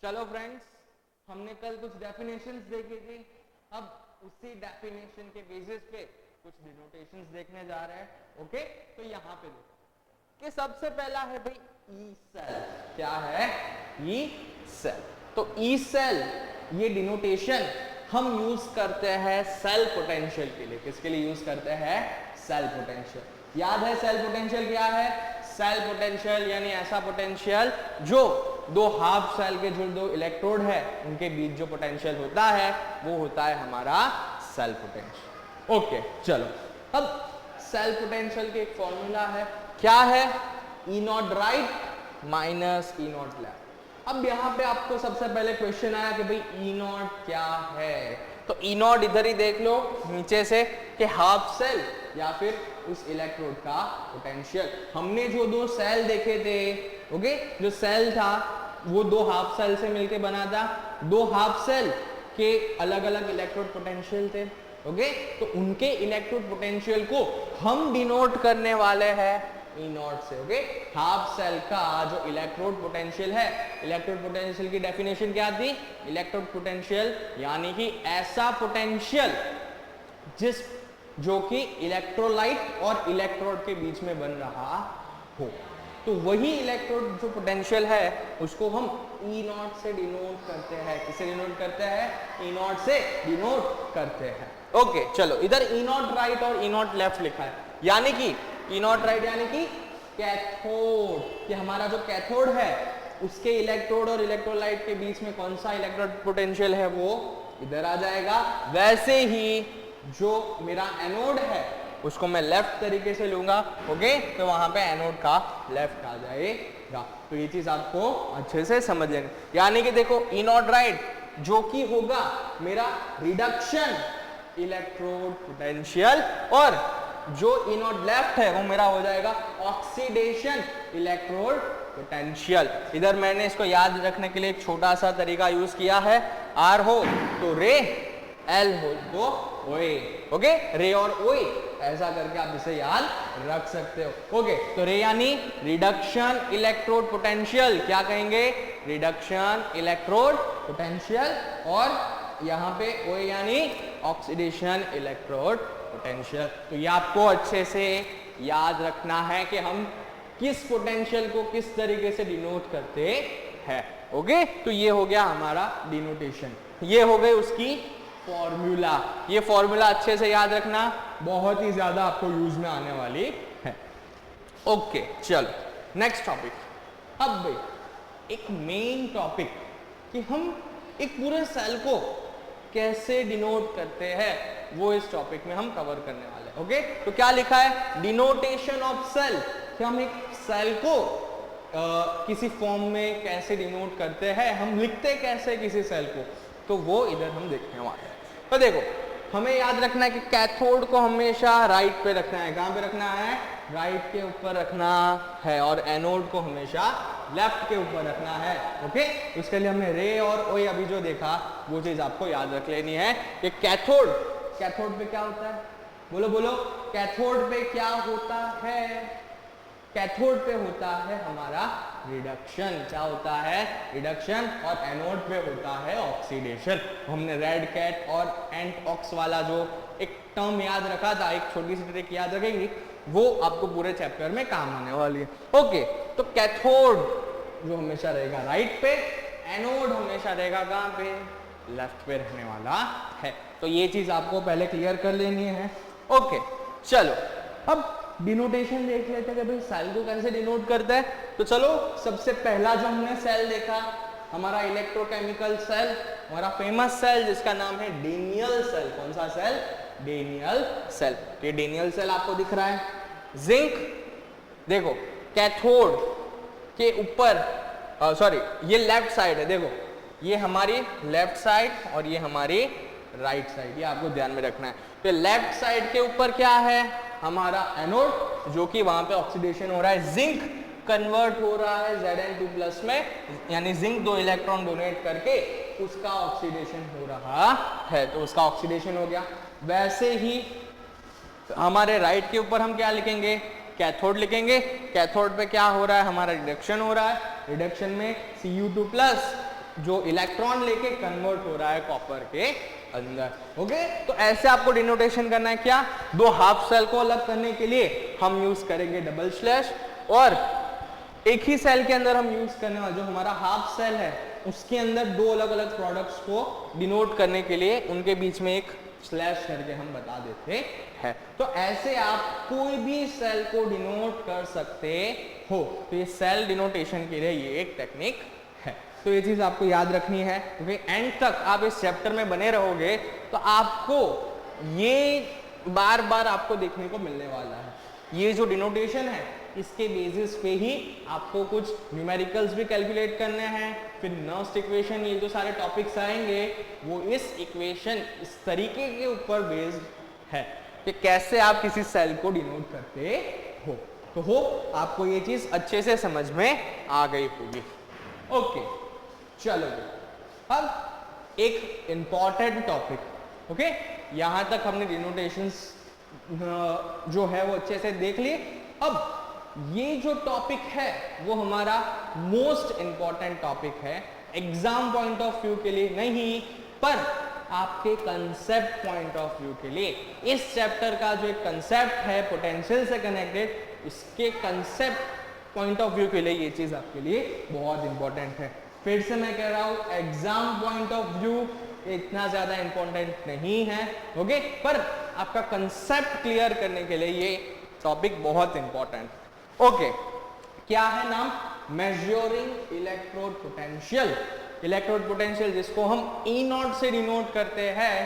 चलो फ्रेंड्स, हमने कल कुछ डेफिनेशंस देखी थी। अब उसी डेफिनेशन के बेसिस पे कुछ डिनोटेशंस देखने जा रहे हैं। ओके, तो यहाँ पे देखो कि सबसे पहला है भाई ई सेल। क्या है? E cell. तो ई सेल ये डिनोटेशन हम यूज करते हैं सेल पोटेंशियल के लिए। किसके लिए यूज करते हैं? Cell potential. याद है सेल पोटेंशियल क्या है? सेल पोटेंशियल यानी ऐसा पोटेंशियल जो दो हाफ सेल के जो दो इलेक्ट्रोड है उनके बीच जो पोटेंशियल होता है वो होता है हमारा सेल पोटेंशियल। ओके, चलो अब सेल पोटेंशियल के एक फॉर्मूला है। क्या है? E naught right minus e naught left. अब यहाँ पे आपको सबसे पहले क्वेश्चन आया कि भाई ई नॉट क्या है। तो ई नॉट इधर ही देख लो नीचे से कि हाफ सेल या फिर उस इलेक्ट्रोड का पोटेंशियल। हमने जो दो सेल देखे थे, ओके, जो सेल था वो दो हाफ सेल से मिलके बना था। दो हाफ सेल के अलग अलग इलेक्ट्रोड पोटेंशियल थे। ओके, तो उनके इलेक्ट्रोड पोटेंशियल को हम डिनोट करने वाले हैं ई नॉट से। ओके, हाफ सेल का जो इलेक्ट्रोड पोटेंशियल है, इलेक्ट्रोड पोटेंशियल की डेफिनेशन क्या थी? इलेक्ट्रोड पोटेंशियल यानी कि ऐसा पोटेंशियल जो कि इलेक्ट्रोलाइट और इलेक्ट्रोड के बीच में बन रहा हो। तो वही इलेक्ट्रोड जो पोटेंशियल है उसको हम ई नॉट से डिनोट करते हैं। किसे डिनोट करते हैं? ई नॉट से डिनोट करते हैं। ओके, चलो इधर ई नॉट राइट और ई नॉट लेफ्ट लिखा है, यानी कि ई नॉट राइट यानी कि कैथोड। कि हमारा जो कैथोड है उसके इलेक्ट्रोड और इलेक्ट्रोलाइट के बीच में कौन सा इलेक्ट्रोड पोटेंशियल है वो इधर आ जाएगा। वैसे ही जो मेरा एनोड है उसको मैं लेफ्ट तरीके से लूंगा। ओके, तो वहां पे एनोड का लेफ्ट आ जाएगा। तो ये चीज आपको अच्छे से समझ लेना। यानी कि देखो ई नॉट राइट जो कि होगा मेरा रिडक्शन इलेक्ट्रोड पोटेंशियल और जो ई नॉट लेफ्ट है वो मेरा हो जाएगा ऑक्सीडेशन इलेक्ट्रोड पोटेंशियल। इधर मैंने इसको याद रखने के लिए एक छोटा सा तरीका यूज किया है। आर हो तो रे, एल हो तो ओए। ओके, रे और ओए ऐसा करके आप इसे याद रख सकते हो। ओके, तो रे यानी रिडक्शन इलेक्ट्रोड पोटेंशियल। क्या कहेंगे? Reduction electrode potential. और यहाँ पे ओए यानी ऑक्सीडेशन इलेक्ट्रोड पोटेंशियल। तो ये आपको अच्छे से याद रखना है कि हम किस पोटेंशियल को किस तरीके से डिनोट करते हैं। ओके, तो ये हो गया हमारा डिनोटेशन। ये हो गई उसकी फॉर्मूला। ये फॉर्मूला अच्छे से याद रखना, बहुत ही ज्यादा आपको यूज में आने वाली है। ओके, चलो नेक्स्ट टॉपिक। अब भाई एक मेन टॉपिक कि हम एक पूरे सेल को कैसे डिनोट करते हैं वो इस टॉपिक में हम कवर करने वाले हैं। ओके, तो क्या लिखा है? Denotation of cell. कि हम एक सेल को किसी फॉर्म में कैसे डिनोट करते हैं, हम लिखते कैसे किसी सेल को, तो वो इधर हम देखने वाले हैं। तो देखो हमें याद रखना है कि कैथोड को हमेशा राइट पे रखना है। कहां पे रखना है? राइट के ऊपर रखना है। और एनोड को हमेशा लेफ्ट के ऊपर रखना है। ओके, उसके लिए हमने रे और ओ अभी जो देखा वो चीज आपको याद रख लेनी है कि कैथोड पे क्या होता है? बोलो बोलो, कैथोड पे क्या होता है? कैथोड पे होता है हमारा रिडक्शन। क्या होता है? रिडक्शन। और एनोड पे होता है ऑक्सीडेशन। हमने रेड कैट और एंट ऑक्स वाला जो एक टर्म याद रखा था, एक छोटी सी ट्रिक याद रखेंगी, वो आपको पूरे चैप्टर में काम आने वाली है। ओके, तो कैथोड जो हमेशा रहेगा राइट पे, एनोड हमेशा रहेगा कहां पे? लेफ्ट पे रहने वाला है। तो ये चीज आपको पहले क्लियर कर लेनी है। ओके, चलो अब डिनोटेशन देख लेते हैं कि भाई सेल को कैसे डिनोट करता है। तो चलो सबसे पहला जो हमने सेल देखा हमारा इलेक्ट्रोकेमिकल सेल, हमारा फेमस सेल जिसका नाम है डेनियल सेल। कौन सा सेल? Daniell cell. ये डेनियल सेल आपको दिख रहा है। जिंक देखो कैथोड के ऊपर, सॉरी ये लेफ्ट साइड है। देखो ये हमारी लेफ्ट साइड और ये हमारी राइट साइड, ये आपको ध्यान में रखना है। तो लेफ्ट साइड के ऊपर क्या है? हमारा एनोड, जो कि वहां पे ऑक्सीडेशन हो रहा है। जिंक कन्वर्ट हो रहा है Zn2+ में, यानी जिंक 2 इलेक्ट्रॉन डोनेट करके उसका ऑक्सीडेशन हो रहा है। तो उसका ऑक्सीडेशन हो गया। वैसे ही हमारे राइट के ऊपर हम क्या लिखेंगे? कैथोड लिखेंगे। कैथोड पे क्या हो रहा है? हमारा रिडक्शन हो रहा है। रिडक्शन में Cu2+ जो इलेक्ट्रॉन लेके कन्वर्ट हो रहा है कॉपर के अंदर। ओके, तो ऐसे आपको डिनोटेशन करना है। क्या, दो हाफ सेल को अलग करने के लिए हम यूज करेंगे डबल स्लैश, और एक ही सेल के अंदर हम यूज करने वाला जो हमारा हाफ सेल है उसके अंदर दो अलग अलग प्रोडक्ट्स को डिनोट करने के लिए उनके बीच में एक स्लैश करके हम बता देते हैं। तो ऐसे आप कोई भी सेल को डिनोट कर सकते हो। तो ये सेल डिनोटेशन के लिए ये एक टेक्निक है। तो ये चीज आपको याद रखनी है, क्योंकि एंड तक आप इस चैप्टर में बने रहोगे तो आपको ये बार बार आपको देखने को मिलने वाला है। ये जो डिनोटेशन है इसके बेसिस पे ही आपको कुछ न्यूमेरिकल्स भी कैलकुलेट करने हैं, फिर नर्स्ट इक्वेशन, ये जो सारे टॉपिक्स आएंगे वो इस इक्वेशन, इस तरीके के ऊपर बेस्ड है कि कैसे आप किसी सेल को डिनोट करते हो। तो हो आपको ये चीज अच्छे से समझ में आ गई होगी। ओके, चलो अब एक इंपॉर्टेंट टॉपिक। ओके, यहां तक हमने डिनोटेशंस जो है वो अच्छे से देख लिए। अब ये जो टॉपिक है वो हमारा मोस्ट इंपॉर्टेंट टॉपिक है, एग्जाम पॉइंट ऑफ व्यू के लिए नहीं पर आपके कंसेप्ट पॉइंट ऑफ व्यू के लिए। इस चैप्टर का जो एक कंसेप्ट है पोटेंशियल से कनेक्टेड, इसके कंसेप्ट पॉइंट ऑफ व्यू के लिए ये चीज आपके लिए बहुत इंपॉर्टेंट है। फिर से मैं कह रहा हूं, एग्जाम पॉइंट ऑफ व्यू इतना ज्यादा इंपॉर्टेंट नहीं है, ओके, पर आपका कंसेप्ट क्लियर करने के लिए ये टॉपिक बहुत इंपॉर्टेंट। ओके, क्या है नाम? Measuring electrode potential. Electrode potential जिसको हम ई नॉट से डिनोट करते हैं,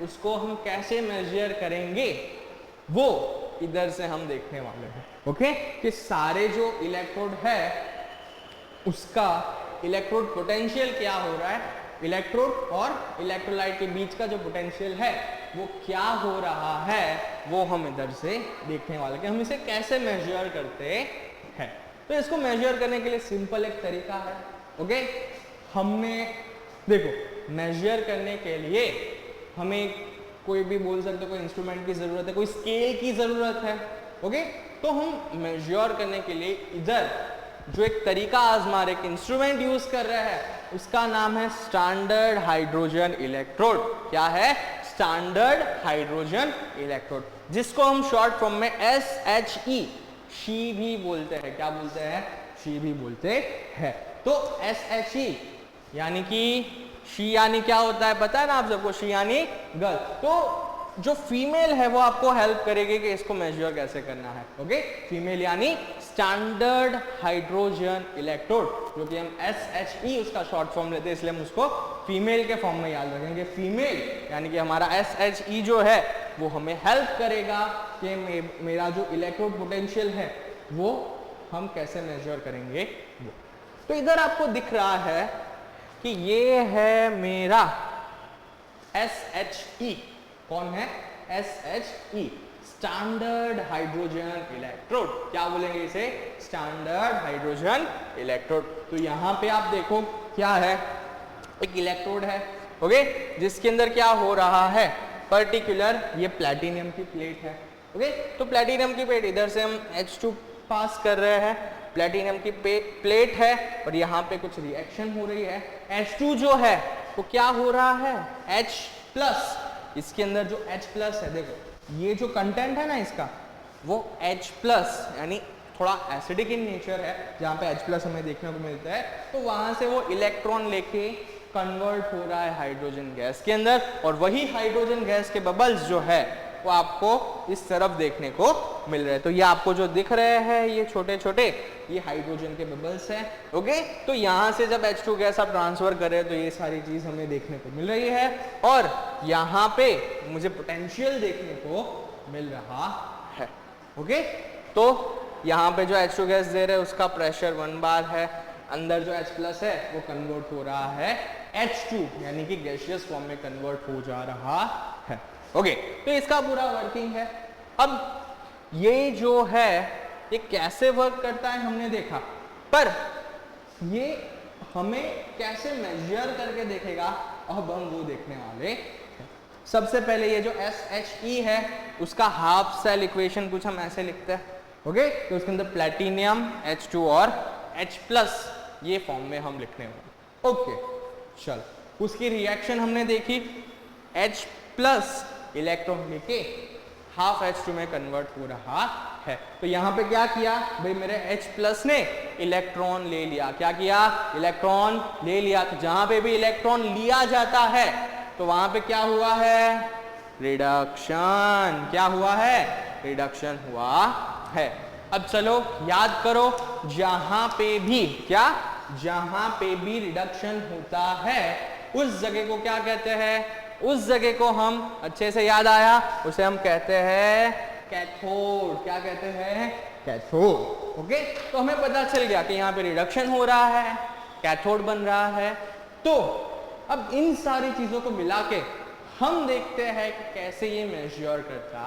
उसको हम कैसे मेजर करेंगे वो इधर से हम देखने वाले हैं। ओके, कि सारे जो इलेक्ट्रोड है उसका इलेक्ट्रोड पोटेंशियल क्या हो रहा है, इलेक्ट्रोड और इलेक्ट्रोलाइट के बीच का जो पोटेंशियल है वो क्या हो रहा है, वो हम इधर से देखने वाले कि हम इसे कैसे मेजर करते हैं। तो इसको मेजर करने के लिए सिंपल एक तरीका है। ओके, हमने देखो मेजर करने के लिए हमें कोई भी बोल सकते, कोई इंस्ट्रूमेंट की जरूरत है, कोई स्केल की जरूरत है। ओके, तो हम मेजर करने के लिए इधर जो एक तरीका आजमा रहे, एक इंस्ट्रूमेंट यूज कर रहे हैं, उसका नाम है स्टैंडर्ड हाइड्रोजन इलेक्ट्रोड। क्या है? स्टैंडर्ड हाइड्रोजन इलेक्ट्रोड, जिसको हम शॉर्ट फॉर्म में SHE शी भी बोलते हैं। क्या बोलते हैं? शी भी बोलते हैं। तो SHE यानी कि शी यानी क्या होता है पता है ना आप सबको? शी यानी गर्ल। तो जो फीमेल है वो आपको हेल्प करेगी कि इसको मेजर कैसे करना है। ओके, फीमेल यानी स्टैंडर्ड हाइड्रोजन इलेक्ट्रोड, जो कि हम SHE उसका शॉर्ट फॉर्म लेते हैं, इसलिए हम उसको फीमेल के फॉर्म में याद रखेंगे। फीमेल यानी कि हमारा SHE जो है वो हमें हेल्प करेगा कि मेरा जो इलेक्ट्रोड पोटेंशियल है वो हम कैसे मेजर करेंगे वो। तो इधर आपको दिख रहा है कि ये है मेरा SHE। कौन है? SHE, standard hydrogen electrode. क्या बोलेंगे इसे? Standard hydrogen electrode. तो यहाँ पे आप देखो क्या है, एक इलेक्ट्रोड है, ओके, जिसके अंदर क्या हो रहा है, पर्टिकुलर ये प्लैटिनम की प्लेट है। ओके, तो प्लैटिनम की प्लेट, इधर से हम H2 पास कर रहे हैं, प्लैटिनम की प्लेट है और यहाँ पे कुछ रिएक्शन हो रही है। H2 जो है वो क्या हो रहा है? H+, इसके अंदर जो H+ है, देखो ये जो कंटेंट है ना इसका, वो H+ यानी थोड़ा एसिडिक इन नेचर है, जहाँ पे H+ हमें देखने को मिलता है। तो वहां से वो इलेक्ट्रॉन लेके कन्वर्ट हो रहा है हाइड्रोजन गैस के अंदर, और वही हाइड्रोजन गैस के बबल्स जो है वो आपको इस तरफ देखने को मिल रहे हैं। तो ये आपको जो दिख रहे हैं ये छोटे छोटे, ये हाइड्रोजन के बबल्स हैं। ओके, तो यहाँ से जब H2 गैस आप ट्रांसफर कर रहे हैं तो ये सारी चीज हमें देखने को मिल रही है, और यहाँ पे मुझे पोटेंशियल देखने को मिल रहा है। ओके, तो यहाँ पे जो H2 गैस दे रहे हैं उसका प्रेशर 1 बार है, अंदर जो H+ है वो कन्वर्ट हो रहा है H2 यानी कि गैसियस फॉर्म में कन्वर्ट हो जा रहा है। ओके, तो इसका पूरा वर्किंग है। अब ये जो है ये कैसे वर्क करता है हमने देखा, पर ये हमें कैसे मेजर करके देखेगा अब हम वो देखने वाले हैं। सबसे पहले ये जो SHE है उसका हाफ सेल इक्वेशन कुछ हम ऐसे लिखते हैं। ओके, तो उसके अंदर प्लैटिनियम H2 और H+ ये फॉर्म में हम लिखने वाले। ओके, चल, उसकी रिएक्शन हमने देखी, H प्लस इलेक्ट्रॉन लेके हाफ H2 में कन्वर्ट हो रहा है। तो यहाँ पे क्या किया भाई, मेरे H प्लस ने इलेक्ट्रॉन ले लिया। क्या किया? इलेक्ट्रॉन ले लिया। तो जहां पे भी इलेक्ट्रॉन लिया जाता है तो वहां पे क्या हुआ है? रिडक्शन। क्या हुआ है? रिडक्शन हुआ है। अब चलो याद करो, जहां पे भी क्या, जहां पे भी रिडक्शन होता है उस जगह को क्या कहते हैं? उस जगह को हम, अच्छे से याद आया, उसे हम कहते हैं कैथोड। क्या कहते हैं? कैथोड। ओके, तो हमें पता चल गया कि यहाँ पे रिडक्शन हो रहा है, कैथोड बन रहा है। तो अब इन सारी चीजों को मिला के हम देखते हैं कि कैसे ये मेजर करता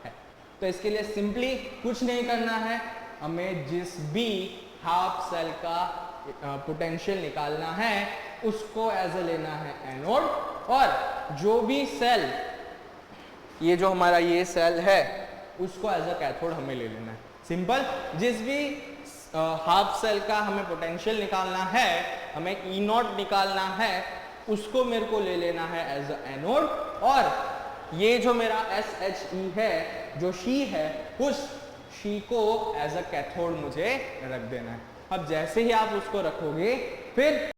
है। तो इसके लिए सिंपली कुछ नहीं करना है, हमें जिस भी हाफ सेल का पोटेंशियल निकालना है उसको एज ए लेना है एनोड, और जो भी सेल, ये जो हमारा ये सेल है, उसको एज अ कैथोड हमें ले लेना है। सिंपल। जिस भी हाफ सेल का हमें पोटेंशियल निकालना है, हमें ई नॉट निकालना है, उसको मेरे को ले लेना है एज अ एनोड, और ये जो मेरा SHE है, जो शी है, उस शी को एज अ कैथोड मुझे रख देना है। अब जैसे ही आप उसको रखोगे, फिर